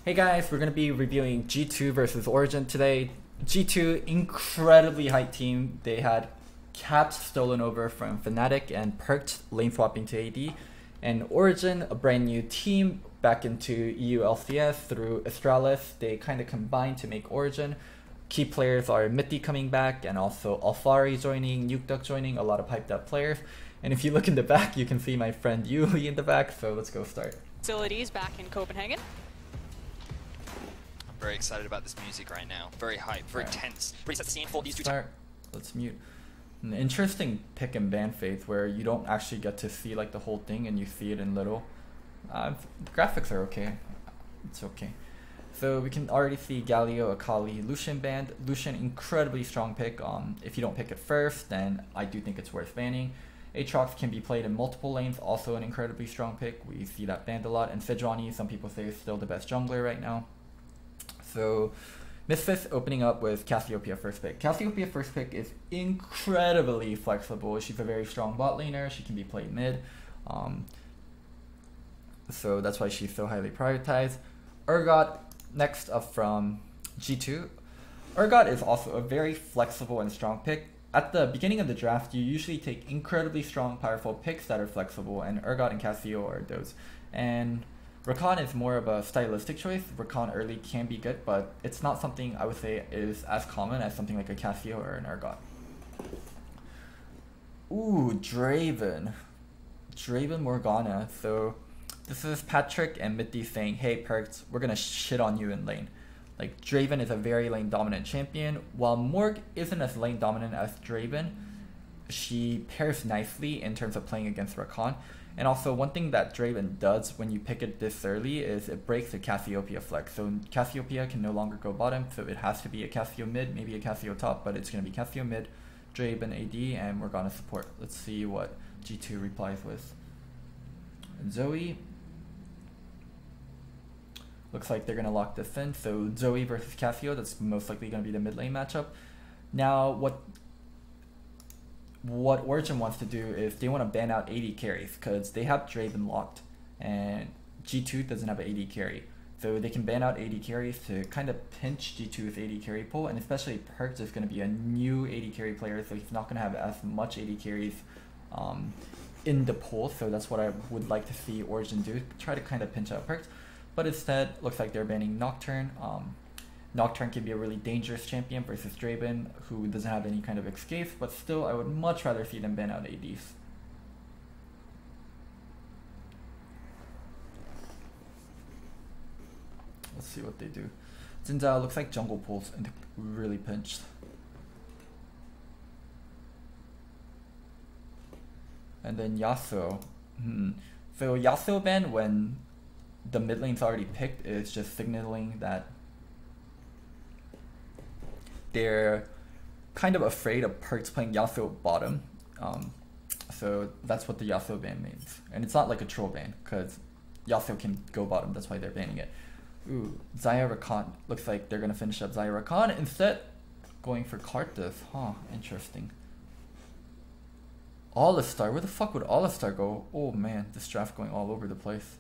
Hey guys, we're going to be reviewing G2 versus Origin today. G2, incredibly hyped team. They had Caps stolen over from Fnatic and Perkz lane swapping to AD. And Origin, a brand new team back into EU LCS through Astralis. They kind of combined to make Origin. Key players are Mitty coming back and also Alfari joining, Nukeduck joining, a lot of hyped up players. And if you look in the back, you can see my friend Yuli in the back, so let's go start. Facilities back in Copenhagen. Very excited about this music right now. Very hype, very tense. Pretty set the scene for these two. Start. Let's mute. An interesting pick and ban phase where you don't actually get to see like the whole thing and you see it in little. The graphics are okay. It's okay. So we can already see Galio, Akali, Lucian banned. Lucian, incredibly strong pick. If you don't pick it first, then I do think it's worth banning. Aatrox can be played in multiple lanes, also an incredibly strong pick. We see that banned a lot. And Sejuani, some people say, is still the best jungler right now. So Misfits opening up with Cassiopeia first pick. Cassiopeia first pick is incredibly flexible. She's a very strong bot laner. She can be played mid. So that's why she's so highly prioritized. Urgot next up from G2. Urgot is also a very flexible and strong pick. At the beginning of the draft, you usually take incredibly strong, powerful picks that are flexible, and Urgot and Cassio are those. And Rakan is more of a stylistic choice. Rakan early can be good, but it's not something I would say is as common as something like a Cassio or an Urgot. Ooh, Draven. Draven Morgana. So this is Patrick and Mitty saying, hey Perkz, we're gonna shit on you in lane. Like, Draven is a very lane dominant champion. While Morg isn't as lane dominant as Draven, she pairs nicely in terms of playing against Rakan. And also, one thing that Draven does when you pick it this early is it breaks the Cassiopeia flex. So Cassiopeia can no longer go bottom, so it has to be a Cassio mid, maybe a Cassio top, but it's going to be Cassio mid, Draven AD, and Morgana support. Let's see what G2 replies with. Zoe. Looks like they're going to lock this in. So Zoe versus Cassio, that's most likely going to be the mid lane matchup. Now, what Origin wants to do is they want to ban out AD carries because they have Draven locked and G2 doesn't have an AD carry. So they can ban out AD carries to kind of pinch G2's AD carry pool, and especially Perkz is going to be a new AD carry player, so he's not going to have as much AD carries in the pool. So that's what I would like to see Origin do, try to kind of pinch out Perkz. But instead, looks like they're banning Nocturne. Nocturne can be a really dangerous champion versus Draven, who doesn't have any kind of escape, but still, I would much rather see them ban out ADs. Let's see what they do. Zinzao looks like jungle pulls and really pinched. And then Yasuo. So Yasuo ban when the mid lane's already picked is just signaling that they're kind of afraid of Perkz playing Yasuo bottom. So that's what the Yasuo ban means. And it's not like a troll ban, because Yasuo can go bottom, that's why they're banning it. Ooh, Xayah Rakan. Looks like they're going to finish up Xayah Rakan instead going for Karthus. Huh, interesting. Alistar, where the fuck would Alistar go? Oh man, this draft going all over the place.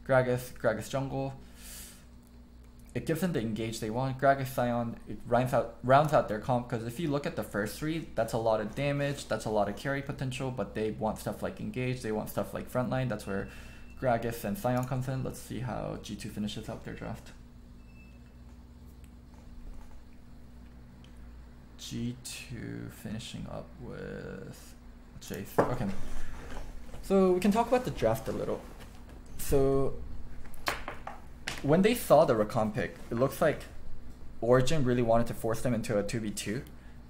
Gragas jungle. It gives them the engage they want. Gragas Sion, it rounds out their comp, because if you look at the first three, that's a lot of damage, that's a lot of carry potential, but they want stuff like engage, they want stuff like frontline. That's where Gragas and Sion comes in. Let's see how G2 finishes up their draft. G2 finishing up with Jace. Okay. So we can talk about the draft a little. So when they saw the Rakan pick, it looks like Origin really wanted to force them into a 2v2.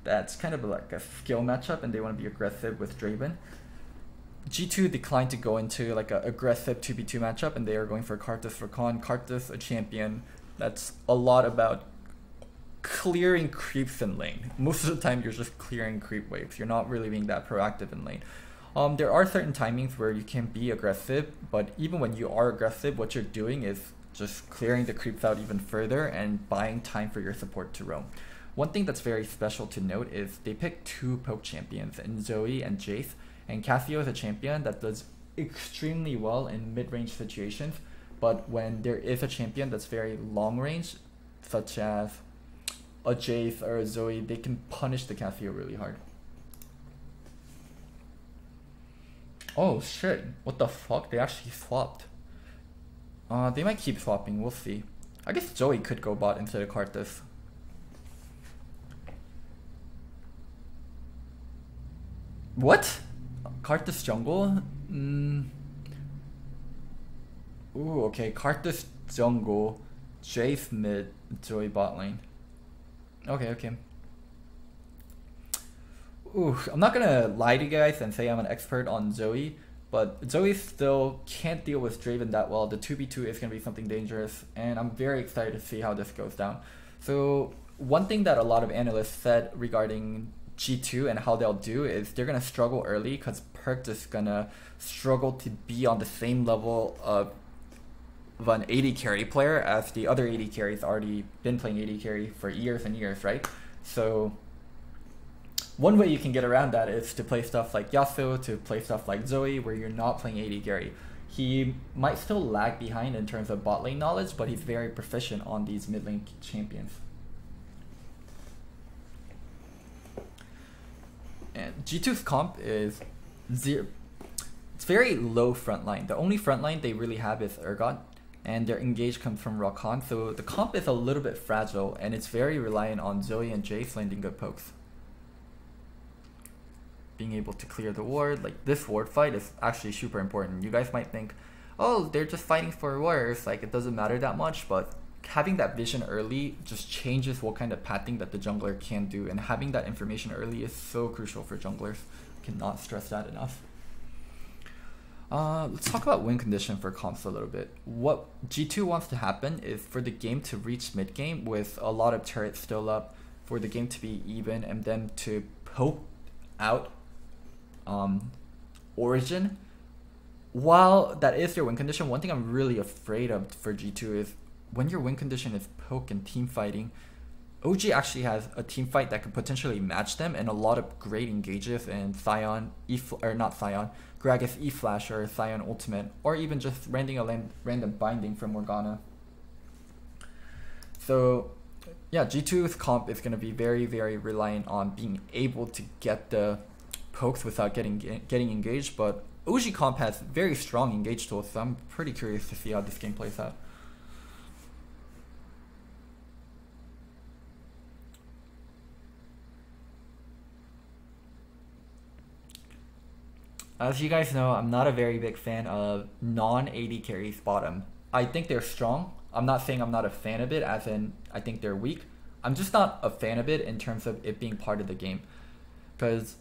That's kind of like a skill matchup, and they want to be aggressive with Draven. G2 declined to go into like an aggressive 2v2 matchup, and they are going for Karthus Rakan. Karthus, a champion that's a lot about clearing creeps in lane. Most of the time you're just clearing creep waves. You're not really being that proactive in lane. There are certain timings where you can be aggressive, but even when you are aggressive, what you're doing is just clearing the creeps out even further and buying time for your support to roam. One thing that's very special to note is they picked two poke champions in Zoe and Jace, and Cassio is a champion that does extremely well in mid-range situations, but when there is a champion that's very long range, such as a Jace or a Zoe, they can punish the Cassio really hard. Oh shit, what the fuck? They actually swapped. They might keep swapping, we'll see. I guess Zoe could go bot instead of Karthus. What? Karthus jungle? Ooh, okay. Karthus jungle, Jace mid, Zoe bot lane. Okay. Ooh, I'm not gonna lie to you guys and say I'm an expert on Zoe, but Zoe still can't deal with Draven that well. The 2v2 is gonna be something dangerous, and I'm very excited to see how this goes down. So one thing that a lot of analysts said regarding G2 and how they'll do is they're gonna struggle early because Perkz is gonna struggle to be on the same level of an AD carry player as the other AD carries already been playing AD carry for years and years, right? So one way you can get around that is to play stuff like Yasuo, to play stuff like Zoe, where you're not playing AD carry. He might still lag behind in terms of bot lane knowledge, but he's very proficient on these mid lane champions. And G2's comp is zero. It's very low frontline. The only frontline they really have is Urgot, and their engage comes from Rakan. So the comp is a little bit fragile, and it's very reliant on Zoe and Jace landing good pokes. Being able to clear the ward, like this ward fight is actually super important. You guys might think, oh, they're just fighting for warriors, like it doesn't matter that much, but having that vision early just changes what kind of pathing that the jungler can do, and having that information early is so crucial for junglers. Cannot stress that enough. Let's talk about win condition for comps a little bit. What G2 wants to happen is for the game to reach mid game with a lot of turrets still up, for the game to be even, and then to poke out Origin. While that is your win condition, one thing I'm really afraid of for G2 is when your win condition is poke and team fighting, OG actually has a team fight that could potentially match them, and a lot of great engages in Sion, Gragas E-Flash or Sion Ultimate, or even just random binding from Morgana. So yeah, G2's comp is going to be very, very reliant on being able to get the pokes without getting engaged, but OG comp has very strong engage tools, so I'm pretty curious to see how this game plays out. As you guys know, I'm not a very big fan of non-AD carries bottom. I think they're strong. I'm not saying I'm not a fan of it, as in I think they're weak. I'm just not a fan of it in terms of it being part of the game. Because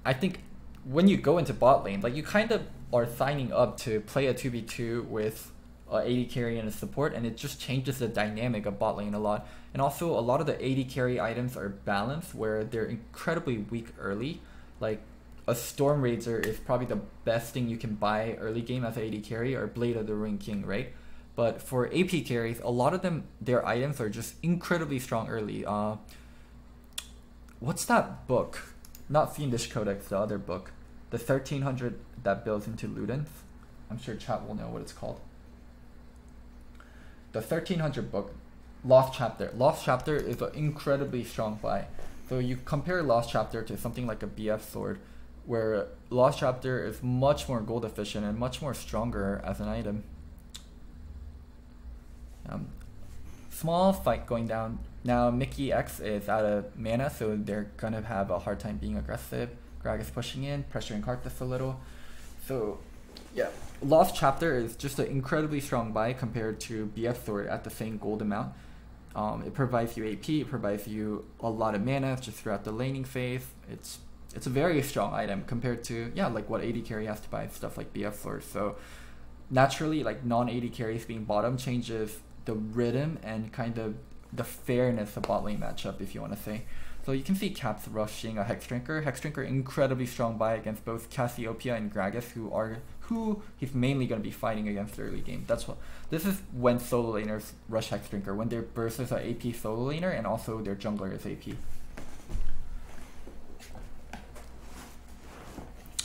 I think when you go into bot lane, like you kind of are signing up to play a 2v2 with AD carry and a support, and it just changes the dynamic of bot lane a lot. And also a lot of the AD carry items are balanced where they're incredibly weak early. Like a Storm Raider is probably the best thing you can buy early game as an AD carry, or Blade of the Ruined King, right? But for AP carries, a lot of them, their items are just incredibly strong early. What's that book? Not Fiendish Codex, the other book. The 1300 that builds into Ludens. I'm sure chat will know what it's called. The 1300 book, Lost Chapter. Lost Chapter is an incredibly strong buy. So you compare Lost Chapter to something like a BF Sword, where Lost Chapter is much more gold efficient and much more stronger as an item. Small fight going down. Now Mickey X is out of mana, so they're gonna have a hard time being aggressive. Gragas pushing in, pressuring Karthus a little. So yeah, Lost Chapter is just an incredibly strong buy compared to BF Sword at the same gold amount. It provides you AP, it provides you a lot of mana just throughout the laning phase. It's a very strong item compared to, yeah, like what AD carry has to buy, stuff like BF Sword. So naturally, like non-AD carries being bottom changes the rhythm and kind of the fairness of bot lane matchup, if you want to say. So you can see Caps rushing a Hexdrinker. Hexdrinker incredibly strong buy against both Cassiopeia and Gragas, who he's mainly going to be fighting against early game. This is when solo laners rush Hexdrinker, when their burst is an AP solo laner and also their jungler is AP.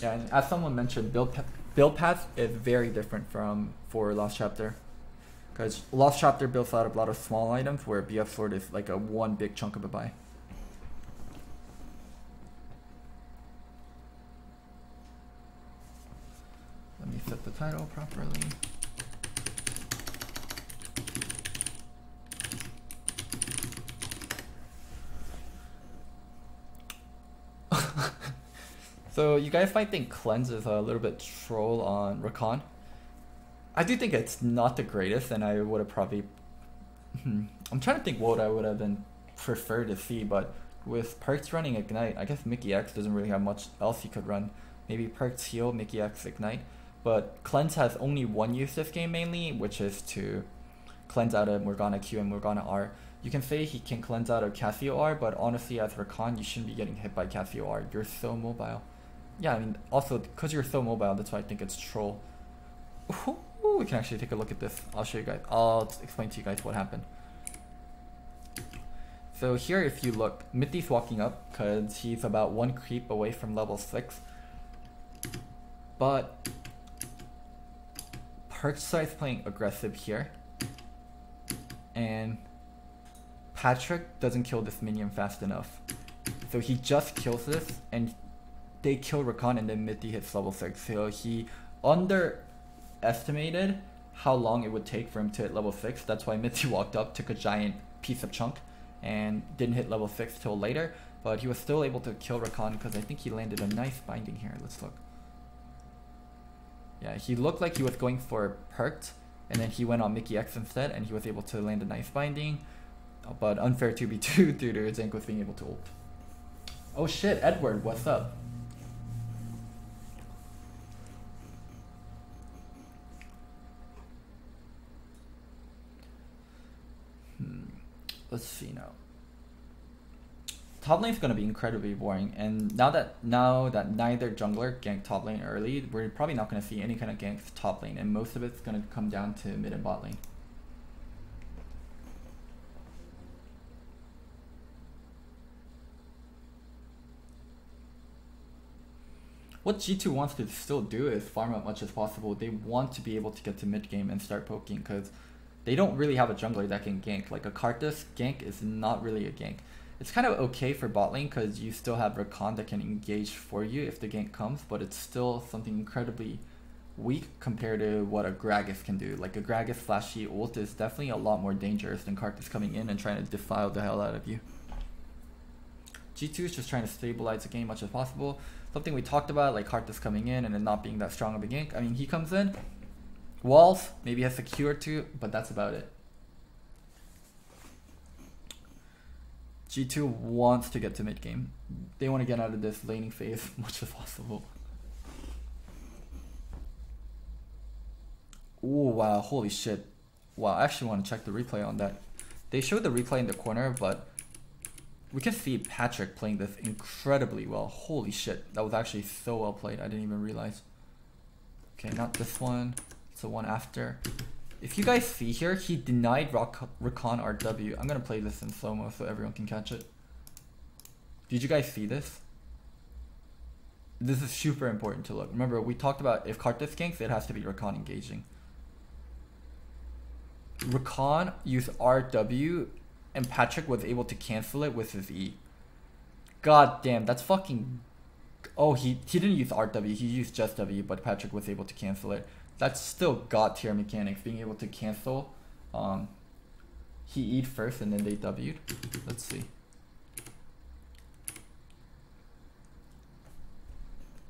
Yeah, and as someone mentioned, build path is very different from for Lost Chapter. Because Lost Chapter builds out a lot of small items, where BF Sword is like a one big chunk of a buy. Let me set the title properly. So you guys might think Cleanse is a little bit troll on Rakan. I do think it's not the greatest, and I would have probably... I'm trying to think what I would have been preferred to see, but with Perkz running Ignite, I guess Mickey X doesn't really have much else he could run. Maybe Perkz heal, Mickey X Ignite. But Cleanse has only one use this game mainly, which is to cleanse out of Morgana Q and Morgana R. You can say he can cleanse out of Cassio R, but honestly as Rakan, you shouldn't be getting hit by Cassio R. You're so mobile. Yeah, I mean, also, because you're so mobile, that's why I think it's troll. Ooh, we can actually take a look at this. I'll show you guys. I'll explain to you guys what happened. So here, if you look, Mithy's walking up, because he's about one creep away from level 6. But Perkz starts playing aggressive here. And Patrick doesn't kill this minion fast enough. So he just kills this, and they kill Rakan, and then Mithy hits level 6. So he underestimated how long it would take for him to hit level 6. That's why Mithy walked up, took a giant piece of chunk, and didn't hit level 6 till later. But he was still able to kill Rakan because I think he landed a nice binding here. Let's look. Yeah, he looked like he was going for Perkz, and then he went on Mickey X instead, and he was able to land a nice binding. But unfair 2v2 due to Zankoth being able to ult. Oh shit, Edward, what's up? Let's see now. Top lane is gonna be incredibly boring, and now that neither jungler ganked top lane early, we're probably not gonna see any kind of ganks top lane, and most of it's gonna come down to mid and bot lane. What G2 wants to still do is farm up much as possible. They want to be able to get to mid game and start poking, because they don't really have a jungler that can gank. Like a Karthus gank is not really a gank. It's kind of okay for bot lane because you still have Rakan that can engage for you if the gank comes, but it's still something incredibly weak compared to what a Gragas can do. Like a Gragas flashy ult is definitely a lot more dangerous than Karthus coming in and trying to defile the hell out of you. G2 is just trying to stabilize the game much as possible. Something we talked about, like Karthus coming in and then not being that strong of a gank. I mean, he comes in, walls, maybe has a Q or two, but that's about it. G2 wants to get to mid game. They want to get out of this laning phase as much as possible. Oh wow, holy shit. Wow, I actually want to check the replay on that. They showed the replay in the corner, but we can see Patrick playing this incredibly well. Holy shit, that was actually so well played. I didn't even realize. Okay, not this one. It's the one after. If you guys see here, he denied Rakan RW. I'm gonna play this in slow-mo so everyone can catch it. Did you guys see this? This is super important to look. Remember, we talked about if Karthus ganks, it has to be Rakan engaging. Rakan used RW, and Patrick was able to cancel it with his E. God damn, that's fucking... Oh, he didn't use RW, he used just W, but Patrick was able to cancel it. That's still god tier mechanics, being able to cancel. He E'd first and then they W'd. Let's see.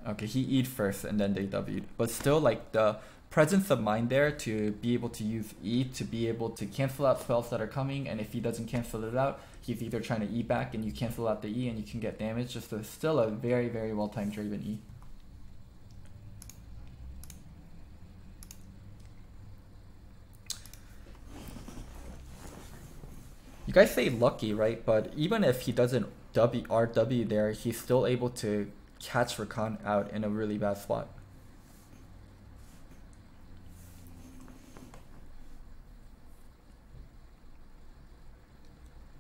Okay, he E'd first and then they W'd. But still, like, the presence of mind there to be able to use E to be able to cancel out spells that are coming, and if he doesn't cancel it out, he's either trying to E back and you cancel out the E and you can get damage. Just still a very, very well timed Draven E. You guys say lucky, right? But even if he doesn't RW there, he's still able to catch Rakan out in a really bad spot.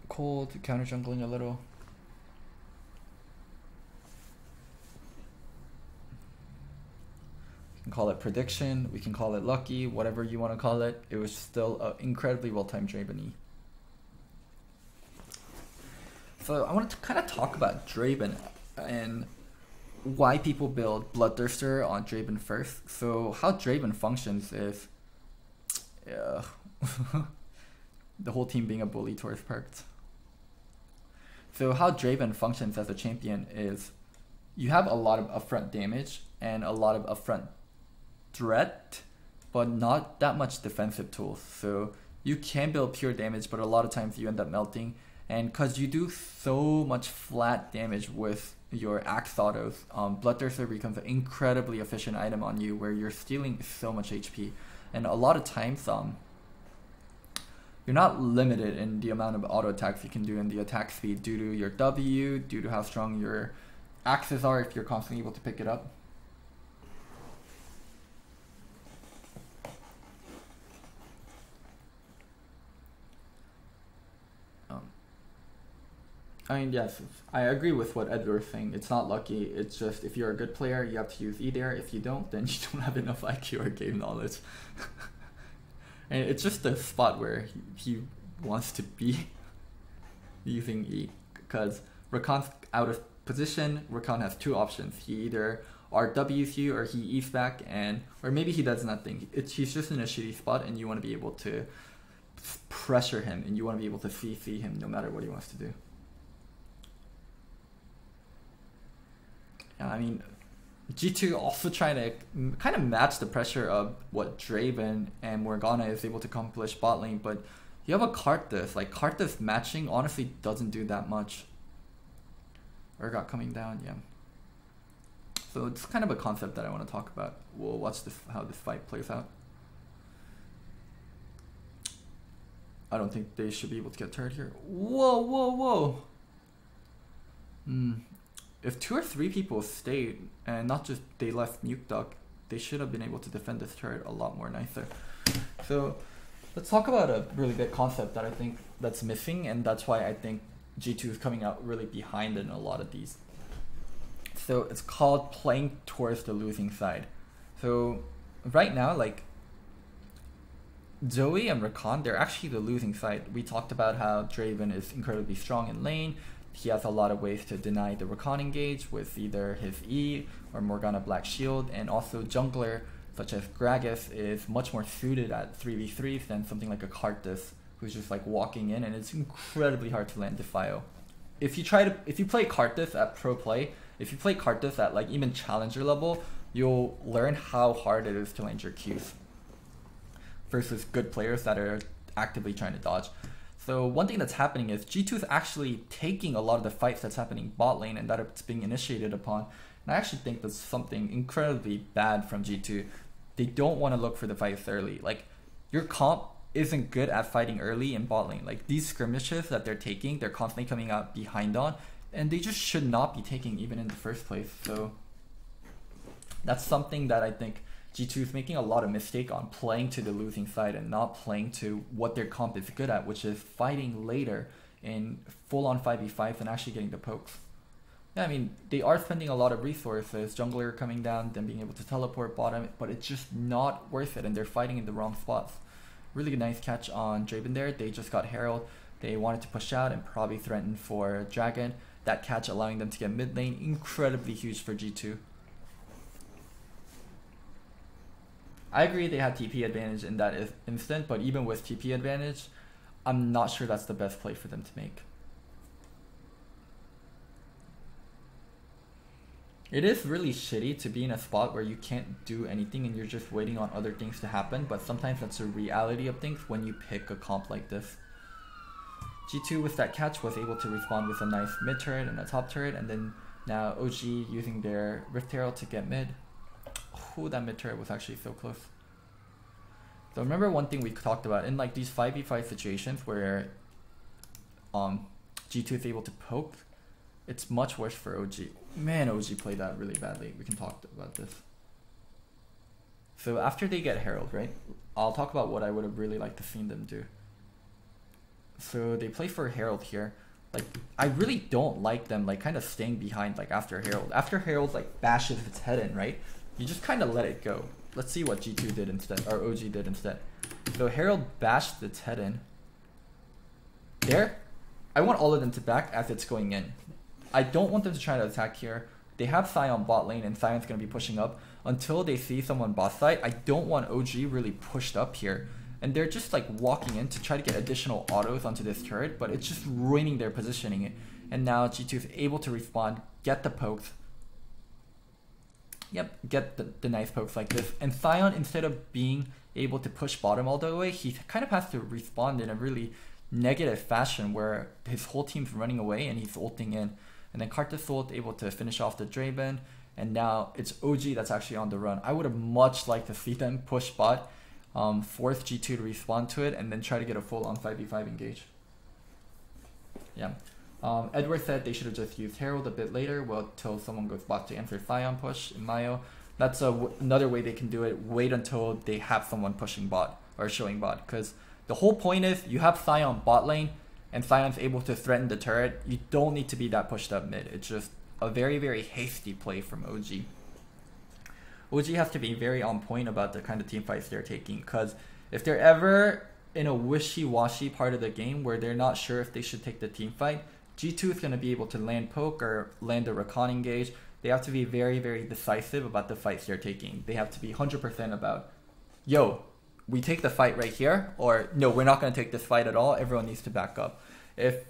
Cold, counter jungling a little. can call it prediction, we can call it lucky, whatever you want to call it. It was still an incredibly well-timed Draven E. So I wanted to kind of talk about Draven and why people build Bloodthirster on Draven first. So how Draven functions is the whole team being a bully towards Perkz. So how Draven functions as a champion is you have a lot of upfront damage and a lot of upfront threat, but not that much defensive tools. So you can build pure damage, but a lot of times you end up melting. And because you do so much flat damage with your axe autos, Bloodthirster becomes an incredibly efficient item on you where you're stealing so much HP. And a lot of times, you're not limited in the amount of auto attacks you can do in the attack speed due to your W, due to how strong your axes are if you're constantly able to pick it up. I mean, yes, I agree with what Edward was saying. It's not lucky. It's just if you're a good player, you have to use E there. If you don't, then you don't have enough IQ or game knowledge. And it's just a spot where he wants to be using E, because Rakan's out of position. Rakan has two options. He either RWs you or he E's back, or maybe he does nothing. He's just in a shitty spot, and you want to be able to pressure him, and you want to be able to CC him no matter what he wants to do. I mean, G2 also trying to kind of match the pressure of what Draven and Morgana is able to accomplish bot lane, but you have a Karthus. Like, Karthus matching honestly doesn't do that much. Urgot coming down, yeah. So it's kind of a concept that I want to talk about. We'll watch how this fight plays out. I don't think they should be able to get turret here. Whoa, whoa, whoa! If 2 or 3 people stayed and not just they left Nuke Duck, they should have been able to defend this turret a lot more nicer. So let's talk about a really good concept that I think that's missing, and that's why I think G2 is coming out really behind in a lot of these. So it's called playing towards the losing side. So right now, like, Zoe and Rakan, they're actually the losing side. We talked about how Draven is incredibly strong in lane. He has a lot of ways to deny the Rakan engage with either his E or Morgana Black Shield, and also jungler such as Gragas is much more suited at 3v3s than something like a Karthus, who's just like walking in, and it's incredibly hard to land Defile. If you play Karthus at pro play, if you play Karthus at like even challenger level, you'll learn how hard it is to land your Qs versus good players that are actively trying to dodge. So one thing that's happening is G2 is actually taking a lot of the fights that's happening bot lane and that it's being initiated upon. And I actually think that's something incredibly bad from G2. They don't want to look for the fights early. Like, your comp isn't good at fighting early in bot lane. Like, these skirmishes that they're taking, they're constantly coming out behind on, and they just should not be taking even in the first place. So that's something that I think G2 is making a lot of mistake on, playing to the losing side and not playing to what their comp is good at, which is fighting later in full-on 5v5s and actually getting the pokes. Yeah, I mean, they are spending a lot of resources, jungler coming down, then being able to teleport bottom, but it's just not worth it, and they're fighting in the wrong spots. Really nice catch on Draven there. They just got Herald. They wanted to push out and probably threaten for Dragon. That catch allowing them to get mid lane, incredibly huge for G2. I agree they had TP advantage in that instant, but even with TP advantage, I'm not sure that's the best play for them to make. It is really shitty to be in a spot where you can't do anything and you're just waiting on other things to happen, but sometimes that's the reality of things when you pick a comp like this. G2 with that catch was able to respond with a nice mid turret and a top turret, and then now OG using their Rift Herald to get mid. Oh, that mid turret was actually so close. So remember one thing we talked about in like these 5v5 situations where G2 is able to poke, it's much worse for OG. Man, OG played that really badly. We can talk about this. So after they get Herald, right? I'll talk about what I would have really liked to see them do. So they play for Herald here. Like, I really don't like them like kind of staying behind like after Herald. After Herald like bashes its head in, right? You just kind of let it go. let's see what G2 did instead, or OG did instead. So Herald bashed its head in. There, I want all of them to back as it's going in. I don't want them to try to attack here. They have Sion bot lane and Sion's going to be pushing up until they see someone bot side. I don't want OG really pushed up here. And they're just like walking in to try to get additional autos onto this turret, but it's just ruining their positioning. And now G2 is able to respond, get the pokes. Yep, get the nice pokes like this. And Sion, instead of being able to push bottom all the way, he kind of has to respond in a really negative fashion where his whole team's running away and he's ulting in. And then Karthus ult able to finish off the Draven. And now it's OG that's actually on the run. I would have much liked to see them push bot, force G2 to respond to it, and then try to get a full on 5v5 engage. Yeah. Edward said they should have just used Herald a bit later, well, till someone goes bot to answer Sion push in Mayo. That's another way they can do it. Wait until they have someone pushing bot or showing bot, because the whole point is you have Sion bot lane and Sion's able to threaten the turret. You don't need to be that pushed up mid. It's just a very, very hasty play from OG. OG has to be very on point about the kind of team fights they're taking, because if they're ever in a wishy-washy part of the game where they're not sure if they should take the team fight, G2 is going to be able to land poke or land a recon engage. They have to be very, very decisive about the fights they're taking. They have to be 100% about, yo, we take the fight right here, or no, we're not going to take this fight at all. Everyone needs to back up. If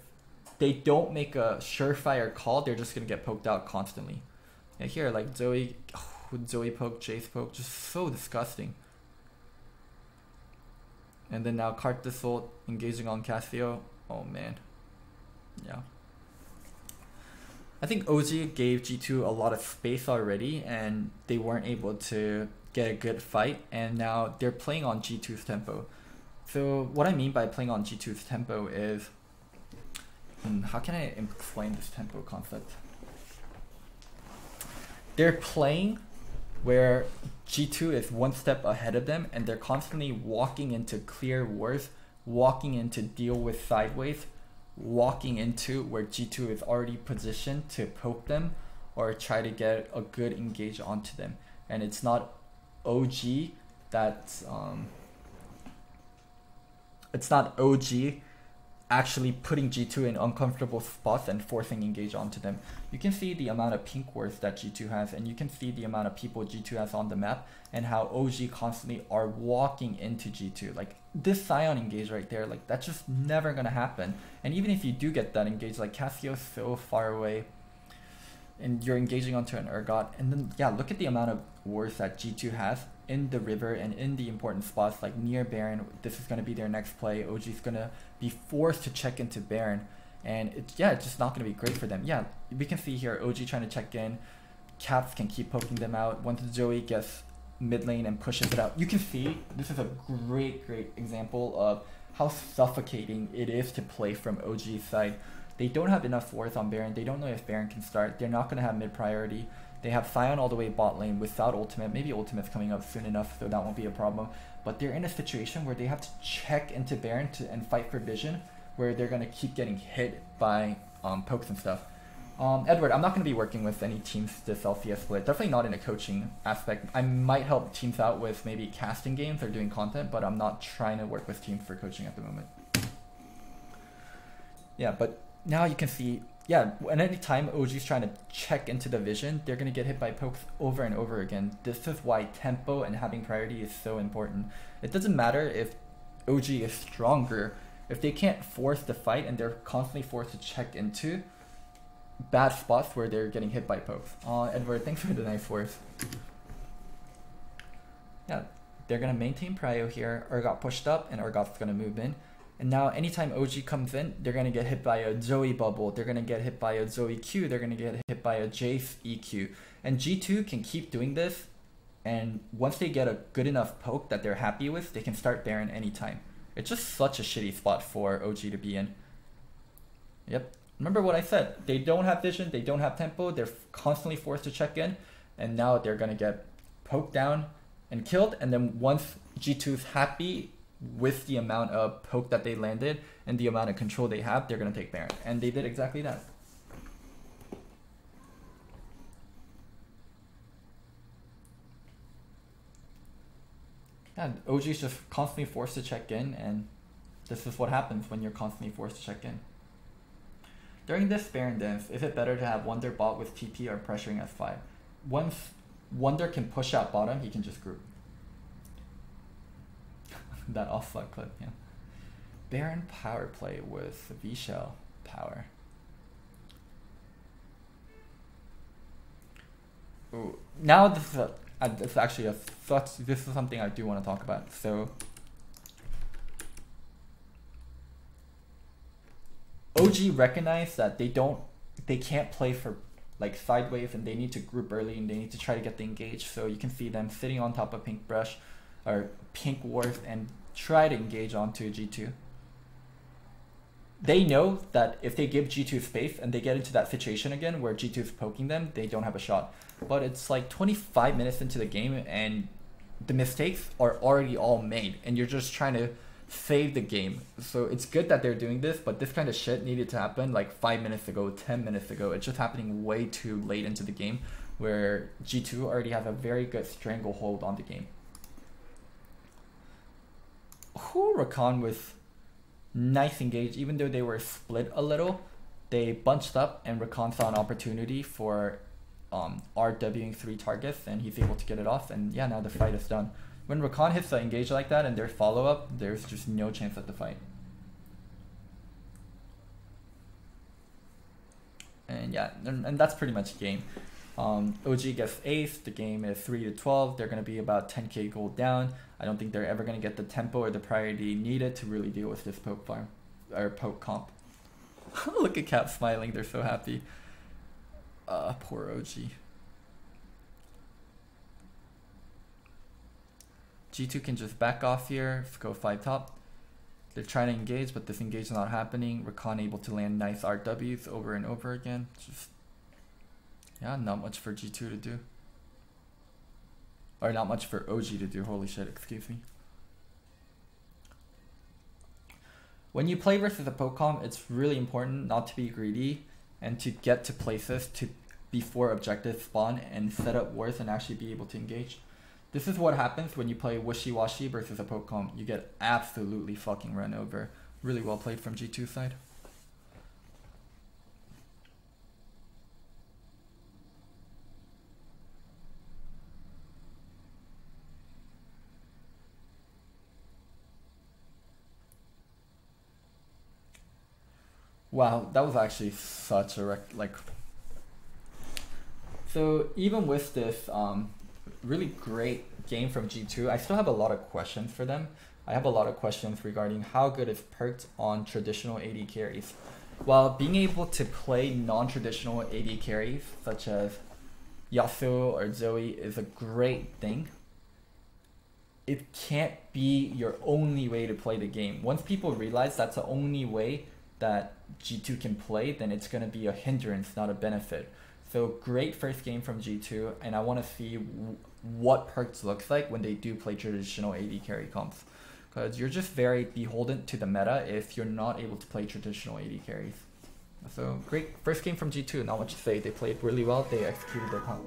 they don't make a surefire call, they're just going to get poked out constantly. And here, like Zoe poke, Jace poke, just so disgusting. And then now Karthus ult engaging on Cassio. Oh man. Yeah. I think OG gave G2 a lot of space already and they weren't able to get a good fight, and now they're playing on G2's tempo. So what I mean by playing on G2's tempo is, how can I explain this tempo concept? They're playing where G2 is one step ahead of them and they're constantly walking into clear wars, walking into deal with sideways, walking into where G2 is already positioned to poke them or try to get a good engage onto them. And it's not OG that's it's not OG actually putting G2 in uncomfortable spots and forcing engage onto them. You can see the amount of pink wards that G2 has, and you can see the amount of people G2 has on the map and how OG constantly are walking into G2. Like this Sion engage right there, like that's just never gonna happen. And even if you do get that engage, like Cassio's so far away and you're engaging onto an Urgot, and then yeah, look at the amount of wards that G2 has in the river and in the important spots like near Baron. This is going to be their next play. OG is going to be forced to check into Baron, and it's just not going to be great for them. Yeah, we can see here OG trying to check in. Caps can keep poking them out. Once Joey gets mid lane and pushes it out, you can see this is a great example of how suffocating it is to play from OG's side. They don't have enough wards on Baron. They don't know if Baron can start. They're not going to have mid priority. They have Sion all the way bot lane without ultimate. Maybe ultimate's coming up soon enough, so that won't be a problem. But they're in a situation where they have to check into Baron and fight for vision, where they're going to keep getting hit by pokes and stuff. Edward, I'm not going to be working with any teams this LCS split. Definitely not in a coaching aspect. I might help teams out with maybe casting games or doing content, but I'm not trying to work with teams for coaching at the moment. Yeah, but now you can see, yeah, and any time OG's trying to check into the vision, they're going to get hit by pokes over and over again. This is why tempo and having priority is so important. It doesn't matter if OG is stronger. If they can't force the fight and they're constantly forced to check into bad spots where they're getting hit by pokes. Edward, thanks for the nice words. Yeah, they're going to maintain prio here. Urgot pushed up and Urgot's going to move in. And now anytime OG comes in, they're going to get hit by a Zoe bubble, they're going to get hit by a Zoe Q, they're going to get hit by a Jace EQ. And G2 can keep doing this, and once they get a good enough poke that they're happy with, they can start Baron anytime. It's just such a shitty spot for OG to be in. Yep. Remember what I said, they don't have vision, they don't have tempo, they're constantly forced to check in, and now they're going to get poked down and killed, and then once G2's happy with the amount of poke that they landed and the amount of control they have, they're going to take Baron. And they did exactly that. Yeah, OG's just constantly forced to check in, and this is what happens when you're constantly forced to check in. During this Baron dance, is it better to have Wonder bot with TP or pressuring S5? Once Wonder can push out bottom, he can just group. That offline clip, yeah. Baron power play with V-Shell power. Ooh. Now this is actually this is something I do want to talk about. So OG recognized that they can't play for like sideways, and they need to group early, and they need to try to get the engage. So you can see them sitting on top of pink brush or pink ward and try to engage onto G2. They know that if they give G2 space and they get into that situation again where G2 is poking them, they don't have a shot. But it's like 25 minutes into the game and the mistakes are already all made, and you're just trying to save the game. So it's good that they're doing this, but this kind of shit needed to happen like 5 minutes ago, 10 minutes ago. It's just happening way too late into the game where G2 already has a very good stranglehold on the game. Huracan with nice engage, even though they were split a little, they bunched up and Rakan saw an opportunity for RWing 3 targets, and he's able to get it off, and yeah, now the fight is done. When Rakan hits the engage like that and there's follow-up, there's just no chance at the fight. And yeah, and that's pretty much the game. OG gets ace, the game is 3-12, they're going to be about 10k gold down. I don't think they're ever going to get the tempo or the priority needed to really deal with this poke farm, or poke comp. Look at Cap smiling, they're so happy. Poor OG. G2 can just back off here, let's go 5 top. They're trying to engage, but this engage is not happening. Rakan able to land nice RWs over and over again. Just, yeah, not much for G2 to do. Or not much for OG to do, holy shit, excuse me. When you play versus a poke comp, it's really important not to be greedy and to get to places before objectives spawn and set up wards and actually be able to engage. This is what happens when you play wishy-washy versus a poke comp. You get absolutely fucking run over. Really well played from G2 side. Wow, that was actually such a so even with this really great game from G2, I still have a lot of questions for them. I have a lot of questions regarding how good is Perkz on traditional AD carries. While being able to play non-traditional AD carries such as Yasuo or Zoe is a great thing, it can't be your only way to play the game. Once people realize that's the only way that G2 can play, then it's going to be a hindrance, not a benefit. So great first game from G2, and I want to see what Perkz looks like when they do play traditional AD carry comps. Because you're just very beholden to the meta if you're not able to play traditional AD carries. So great first game from G2, not much to say. They played really well, they executed their comp.